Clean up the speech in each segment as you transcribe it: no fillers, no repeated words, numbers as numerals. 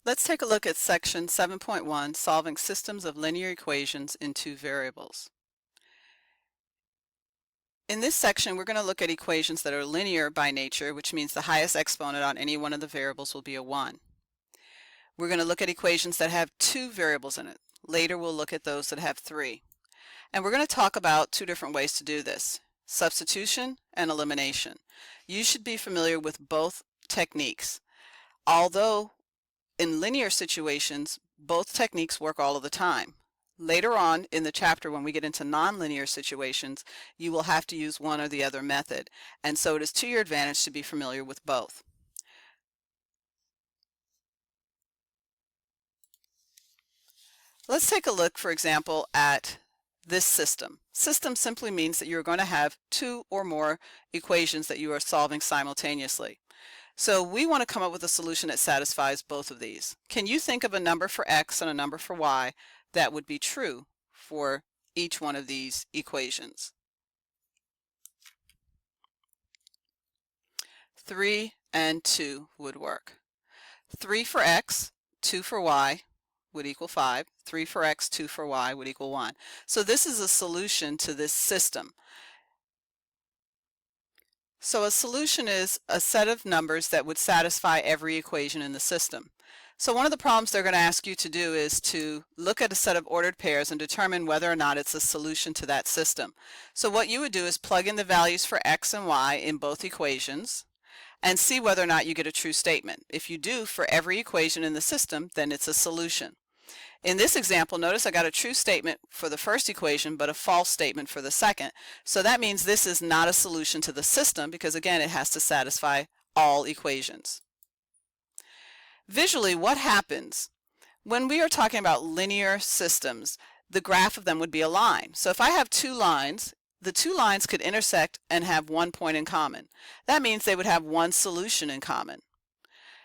Let's take a look at section 7.1, solving systems of linear equations in two variables. In this section, we're going to look at equations that are linear by nature, which means the highest exponent on any one of the variables will be a 1. We're going to look at equations that have two variables in it. Later, we'll look at those that have 3. And we're going to talk about two different ways to do this: substitution and elimination. You should be familiar with both techniques. Although in linear situations, both techniques work all of the time. Later on in the chapter, when we get into nonlinear situations, you will have to use one or the other method, and so it is to your advantage to be familiar with both. Let's take a look, for example, at this system. System simply means that you're going to have two or more equations that you are solving simultaneously. So we want to come up with a solution that satisfies both of these. Can you think of a number for x and a number for y that would be true for each one of these equations? 3 and 2 would work. 3 for x, 2 for y would equal 5. 3 for x, 2 for y would equal 1. So this is a solution to this system. So a solution is a set of numbers that would satisfy every equation in the system. So one of the problems they're going to ask you to do is to look at a set of ordered pairs and determine whether or not it's a solution to that system. So what you would do is plug in the values for x and y in both equations and see whether or not you get a true statement. If you do for every equation in the system, then it's a solution. In this example, notice I got a true statement for the first equation, but a false statement for the second. So that means this is not a solution to the system because, again, it has to satisfy all equations. Visually, what happens? When we are talking about linear systems, the graph of them would be a line. So if I have two lines, the two lines could intersect and have one point in common. That means they would have one solution in common.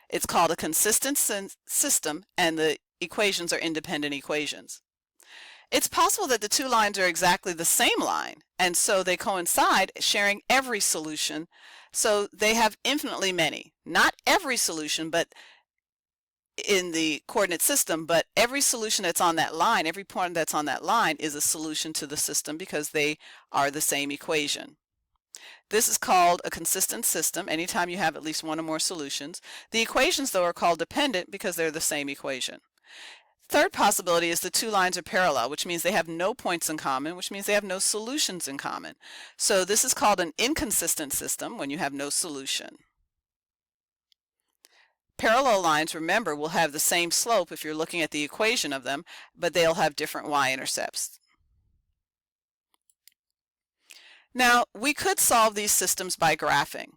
It's called a consistent system, and the equations are independent equations. It's possible that the two lines are exactly the same line, and so they coincide, sharing every solution, so they have infinitely many. Not every solution, but in the coordinate system, but every solution that's on that line, every point that's on that line is a solution to the system because they are the same equation. This is called a consistent system anytime you have at least one or more solutions. The equations, though, are called dependent because they're the same equation. Third possibility is the two lines are parallel, which means they have no points in common, which means they have no solutions in common. So this is called an inconsistent system when you have no solution. Parallel lines, remember, will have the same slope if you're looking at the equation of them, but they'll have different y-intercepts. Now, we could solve these systems by graphing.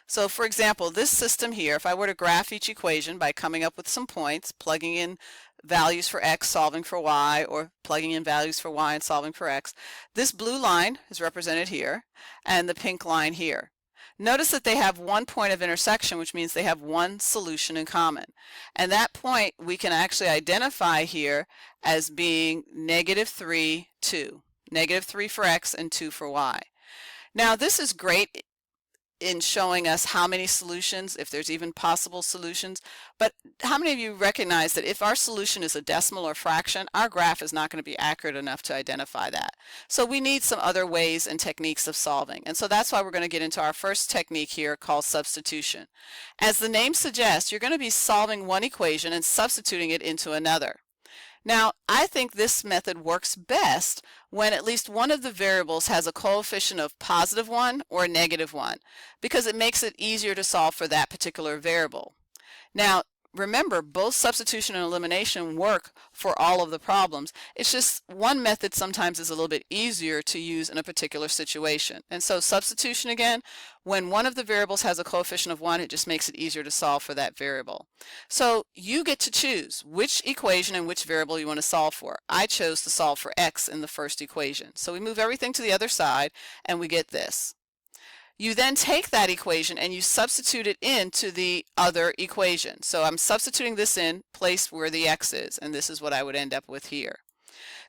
So for example, this system here, if I were to graph each equation by coming up with some points, plugging in values for x, solving for y, or plugging in values for y and solving for x, this blue line is represented here, and the pink line here. Notice that they have one point of intersection, which means they have one solution in common. And that point we can actually identify here as being -3, 2. -3 for x and 2 for y. Now this is great in showing us how many solutions, if there's even possible solutions, but how many of you recognize that if our solution is a decimal or fraction, our graph is not going to be accurate enough to identify that. So we need some other ways and techniques of solving, and so that's why we're going to get into our first technique here called substitution. As the name suggests, you're going to be solving one equation and substituting it into another. Now, I think this method works best when at least one of the variables has a coefficient of +1 or -1, because it makes it easier to solve for that particular variable. Now, remember, both substitution and elimination work for all of the problems. It's just one method sometimes is a little bit easier to use in a particular situation. And so substitution, again, when one of the variables has a coefficient of 1, it just makes it easier to solve for that variable. So you get to choose which equation and which variable you want to solve for. I chose to solve for x in the first equation. So we move everything to the other side and we get this. You then take that equation and you substitute it into the other equation. So I'm substituting this in place where the x is, and this is what I would end up with here.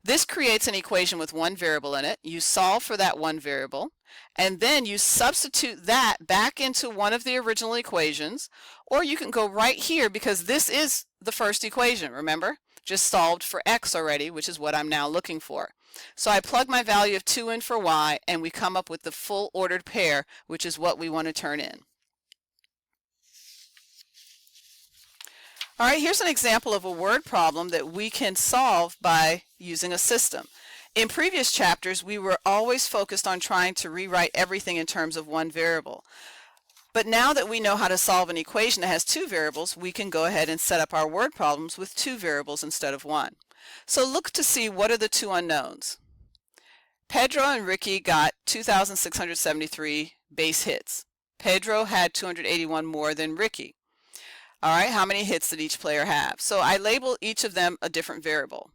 This creates an equation with one variable in it. You solve for that one variable. and then you substitute that back into one of the original equations, or you can go right here because this is the first equation, remember? Just solved for x already, which is what I'm now looking for. So I plug my value of 2 in for y, and we come up with the full ordered pair, which is what we want to turn in. All right, here's an example of a word problem that we can solve by using a system. In previous chapters, we were always focused on trying to rewrite everything in terms of one variable. But now that we know how to solve an equation that has two variables, we can go ahead and set up our word problems with two variables instead of one. So look to see what are the two unknowns. Pedro and Ricky got 2,673 base hits. Pedro had 281 more than Ricky. All right, how many hits did each player have? So I label each of them a different variable.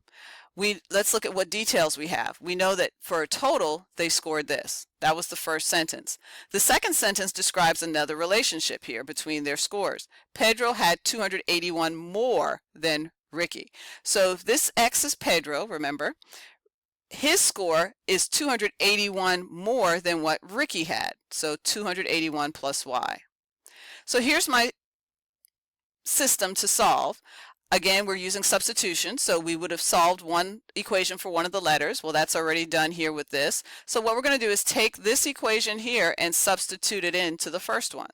Let's look at what details we have. We know that for a total, they scored this. That was the first sentence. The second sentence describes another relationship here between their scores. Pedro had 281 more than Ricky. So if this X is Pedro, remember, his score is 281 more than what Ricky had. So 281 plus Y. So here's my system to solve. Again, we're using substitution, so we would have solved one equation for one of the letters. Well, that's already done here with this. So what we're going to do is take this equation here and substitute it into the first one.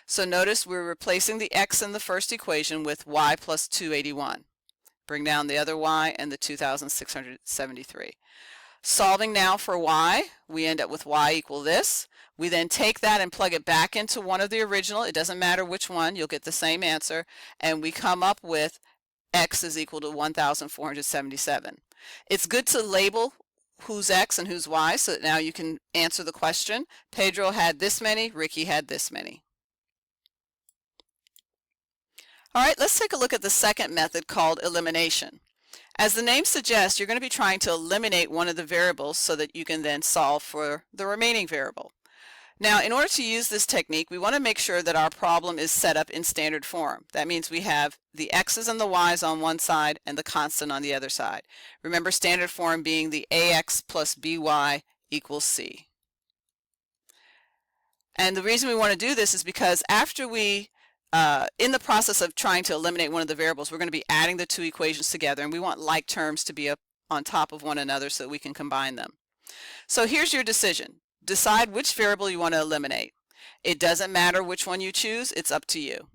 So notice we're replacing the x in the first equation with y plus 281. Bring down the other y and the 2,673. Solving now for y, we end up with y equal this. We then take that and plug it back into one of the original. It doesn't matter which one, you'll get the same answer. And we come up with x is equal to 1,477. It's good to label who's x and who's y so that now you can answer the question. Pedro had this many, Ricky had this many. All right, let's take a look at the second method called elimination. As the name suggests, you're going to be trying to eliminate one of the variables so that you can then solve for the remaining variable. Now, in order to use this technique, we want to make sure that our problem is set up in standard form. That means we have the x's and the y's on one side and the constant on the other side. Remember, standard form being the ax plus by equals c. And the reason we want to do this is because after we in the process of trying to eliminate one of the variables, we're going to be adding the two equations together, and we want like terms to be up on top of one another so that we can combine them. So here's your decision. Decide which variable you want to eliminate. It doesn't matter which one you choose, it's up to you.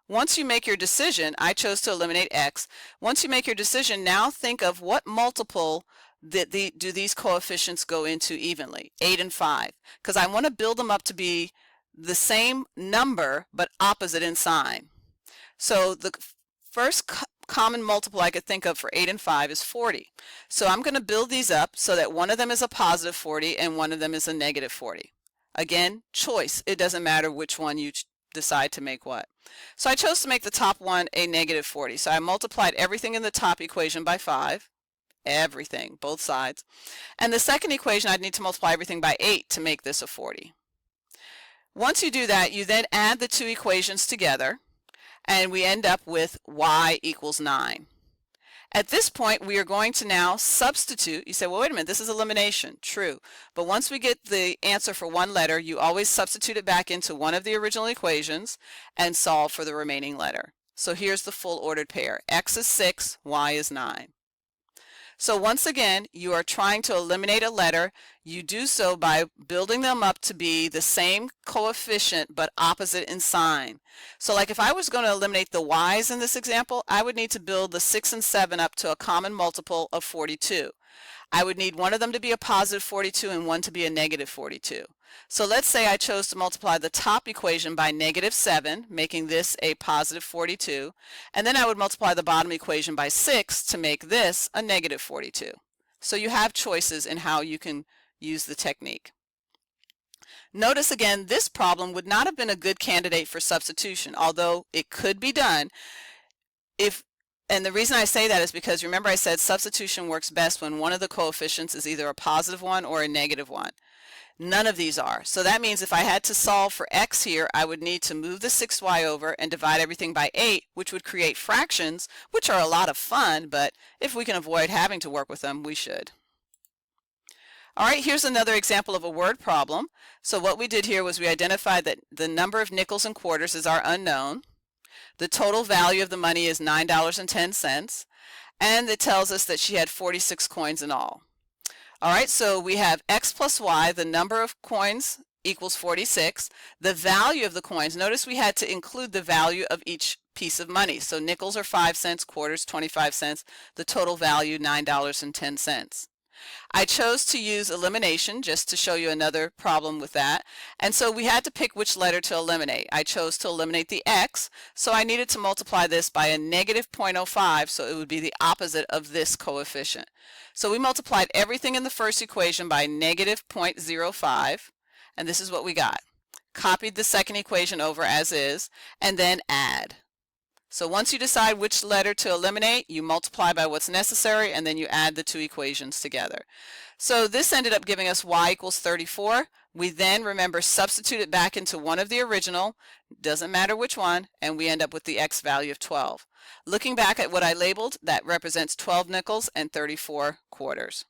Once you make your decision, I chose to eliminate x. Once you make your decision, now think of what multiple do these coefficients go into evenly, 8 and 5, because I want to build them up to be the same number but opposite in sign. So the first common multiple I could think of for 8 and 5 is 40. So I'm going to build these up so that one of them is a positive 40 and one of them is a negative 40. Again, choice. It doesn't matter which one you decide to make what. So I chose to make the top one a negative 40. So I multiplied everything in the top equation by 5. Everything, both sides. And the second equation, I'd need to multiply everything by 8 to make this a 40. Once you do that, you then add the two equations together, and we end up with y equals 9. At this point, we are going to now substitute. You say, well, wait a minute, this is elimination. True. But once we get the answer for one letter, you always substitute it back into one of the original equations and solve for the remaining letter. So here's the full ordered pair. X is 6, y is 9. So once again, you are trying to eliminate a letter. You do so by building them up to be the same coefficient but opposite in sign. So like if I was going to eliminate the y's in this example, I would need to build the 6 and 7 up to a common multiple of 42. I would need one of them to be a positive 42 and one to be a negative 42. So let's say I chose to multiply the top equation by negative 7, making this a positive 42, and then I would multiply the bottom equation by 6 to make this a negative 42. So you have choices in how you can use the technique. Notice again, this problem would not have been a good candidate for substitution, although it could be done and the reason I say that is because remember I said substitution works best when one of the coefficients is either a positive one or a negative one. None of these are. So that means if I had to solve for x here, I would need to move the 6y over and divide everything by 8, which would create fractions, which are a lot of fun, but if we can avoid having to work with them, we should. All right, here's another example of a word problem. So what we did here was we identified that the number of nickels and quarters is our unknown. The total value of the money is $9.10, and it tells us that she had 46 coins in all. All right, so we have x plus y, the number of coins equals 46. The value of the coins, notice we had to include the value of each piece of money. So nickels are 5 cents, quarters 25 cents, the total value $9.10. I chose to use elimination just to show you another problem with that. And so we had to pick which letter to eliminate. I chose to eliminate the x, so I needed to multiply this by a negative 0.05, so it would be the opposite of this coefficient. So we multiplied everything in the first equation by negative 0.05, and this is what we got. Copied the second equation over as is, and then add. So once you decide which letter to eliminate, you multiply by what's necessary, and then you add the two equations together. So this ended up giving us y equals 34. We then, remember, substitute it back into one of the original, doesn't matter which one, and we end up with the x value of 12. Looking back at what I labeled, that represents 12 nickels and 34 quarters.